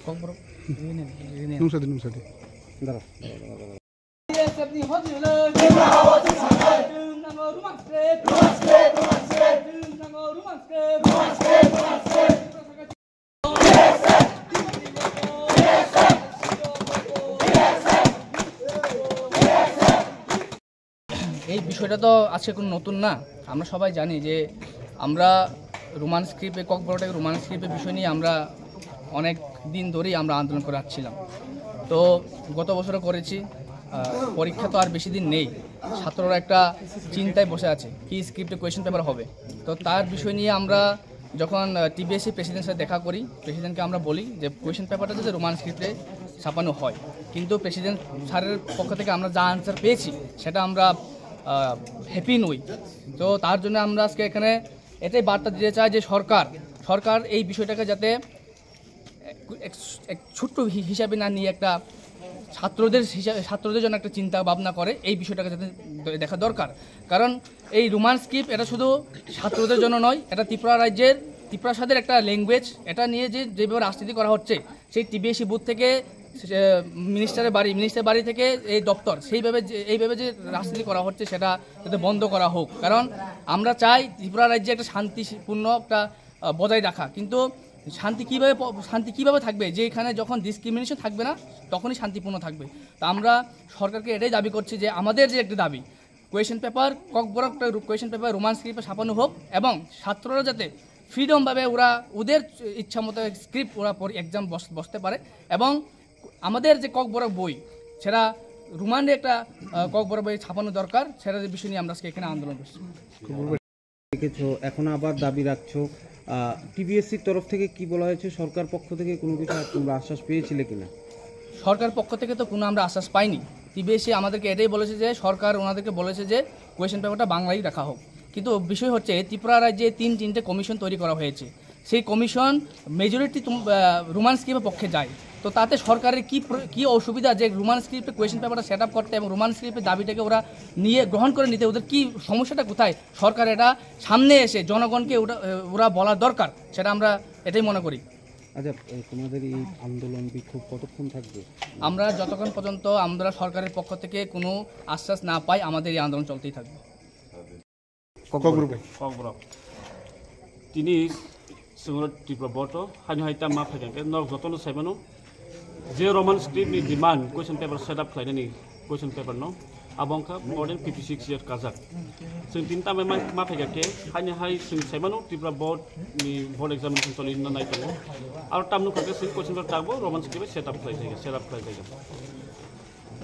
এই বিষয়টা তো আজকে কোনো নতুন না। আমরা সবাই জানি যে আমরা রোমান স্ক্রিপ্টে ককবরকটাকে রোমান স্ক্রিপ্টের বিষয় নিয়ে আমরা অনেক দিন ধরেই আমরা আন্দোলন করে আসছিলাম। তো গত বছরও করেছি। পরীক্ষা তো আর বেশি দিন নেই, ছাত্ররা একটা চিন্তায় বসে আছে কি স্ক্রিপ্টে কোয়েশ্চেন পেপার হবে। তো তার বিষয় নিয়ে আমরা যখন টিবিএসসি প্রেসিডেন্টের সাথে দেখা করি, প্রেসিডেন্টকে আমরা বলি যে কোয়েশ্চেন পেপারটা যাতে রোমান স্ক্রিপ্টে ছাপানো হয়। কিন্তু প্রেসিডেন্ট স্যারের পক্ষ থেকে আমরা যা আনসার পেয়েছি সেটা আমরা হ্যাপি নই। তো তার জন্য আমরা আজকে এখানে এটাই বার্তা দিতে চাই যে সরকার এই বিষয়টাকে যাতে এক ছোট্ট হিসাবে না নিয়ে একটা ছাত্রদের জন্য একটা চিন্তা ভাবনা করে, এই বিষয়টাকে যাতে দেখা দরকার। কারণ এই রোমান স্ক্রিপ্ট এটা শুধু ছাত্রদের জন্য নয়, এটা ত্রিপুরাসাদের একটা ল্যাঙ্গুয়েজ। এটা নিয়ে যেভাবে রাজনীতি করা হচ্ছে, সেই টিবিএসসি বুথ থেকে মিনিস্টার বাড়ি থেকে এই দপ্তর এইভাবে যে রাজনীতি করা হচ্ছে সেটা যাতে বন্ধ করা হোক। কারণ আমরা চাই ত্রিপুরা রাজ্যে একটা শান্তিপূর্ণ একটা বজায় রাখা। কিন্তু শান্তি কীভাবে থাকবে যে এখানে যখন ডিসক্রিমিনেশন থাকবে না তখনই শান্তিপূর্ণ থাকবে। তো আমরা সরকারকে এটাই দাবি করছি যে আমাদের যে একটা দাবি question paper question paper Roman স্ক্রিপ্টে ছাপানো হোক এবং ছাত্ররা যাতে ফ্রিডমভাবে ওদের ইচ্ছা মতো স্ক্রিপ্ট এক্সাম বসতে পারে। এবং আমাদের যে ককবরক বই সেটা রোমান্ডে একটা ককবরক বই ছাপানো দরকার, সেটা বিষয় নিয়ে আমরা আজকে এখানে আন্দোলন করছি। এখন আবার দাবি রাখছো, টিবিএসসির তরফ থেকে কি বলা হয়েছে? সরকার পক্ষ থেকে কোনো কিছু তোমরা আশ্বাস পেয়েছিলে কিনা? সরকার পক্ষ থেকে তো কোনো আমরা আশ্বাস পাইনি। টিবিএসসি আমাদেরকে এটাই বলেছে যে সরকার ওনাদেরকে বলেছে যে কোয়েশ্চেন পেপারটা বাংলায় রাখা হোক। কিন্তু বিষয় হচ্ছে ত্রিপুরা রাজ্যে তিনটে কমিশন তৈরি করা হয়েছে, সেই কমিশন মেজরিটি রোমান স্ক্রিপ্টের পক্ষে যায়। তো তাতে সরকারের কি অসুবিধা যে রোমান স্ক্রিপ্টে কোয়েশ্চেন পেপারটা সেট আপ করতে এবং রোমান স্ক্রিপ্টের দাবিটাকে ওরা গ্রহণ করে নিতে? ওদের কি সমস্যাটা কোথায়? সরকার এটা সামনে এসে জনগণকে ওরা বলা দরকার, সেটা আমরা এটাই মনে করি। আচ্ছা, তোমাদের এই আন্দোলন বিক্ষোভ কতক্ষণ থাকবে? আমরা যতক্ষণ পর্যন্ত আমরা সরকারের পক্ষ থেকে কোনো আশ্বাস না পাই আমাদের এই আন্দোলন চলতেই থাকবে। তিনি ত্রিপুরা বর্ত হাইতা मा फैगोन नर जतन साइबानो जे रोमान स्क्रिप्टनि demand question paper set up खालायनायनि क्वेश्चन पेपर नो आबंखा मोर देन 56 इयार काजाक जों तिनटा मा फैगाके हाइ जों साइबानो त्रिपुरा बोर्डनि बोर्ड एग्जामिनेशन सलिनो नाय दङ आरो तामनो खाके जों क्वेश्चन पेपर तागबो रोमान स्क्रिप्ट सेट आप खालायजायो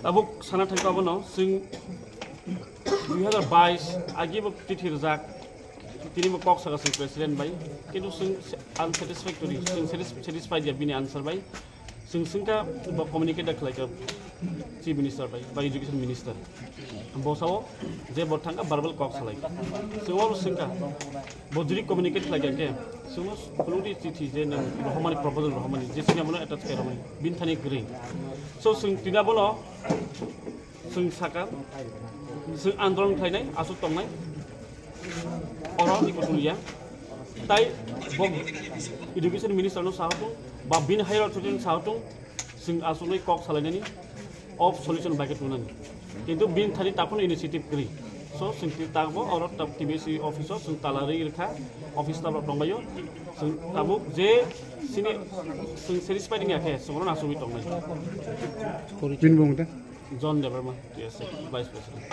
दाबो साना थाइबाबोनो जों 2022 आगिबो तिथि रजाक তিনি কক সাগাসি প্রেসিডেন্ট বাই কিন্তু আনস্যাটিসফ্যাক্টরি স্যাটিসফাইড বিনি আনসার বাই जोंका कम्युनिकेट खालायखो चिफ मिनिस्टार बा एजुकेशन मिनिस्टार बसाव जे बर्थांगा बारबल कक सालाय जोंआव जोंका बजरी कम्युनिकेट खालायखे जों फुलुरि चिठी जे रहमानि प्रपोजल रहमानि जे सिगामनो एटाच खालामो बिनथानि ग्रि सो जों तिनाबोनो जों साका जों आन्दोलन खालायनाय आसु तंनाय अराव निकुलिया ताई एजुकेशन मिनिस्टार नो साहतो बा बिन हायर अथॉरिटी साहतो जों आसुनै कक सालायनायनि अफ सल्यूशन बायके तुनानि किन्तु बिन थानि ताफोन इनिशिएटिभ गरि सो जों ताबो और टिबिएससि अफिसाव जों तालारि रेखा अफिस ताबो दंबायो जों ताबो जे सिनि जों सेटिसफाइड नियाखे जों आसुमै दंनाय बिन बुंदे जन देबरमा टिएसए भाइस प्रेसिडेंट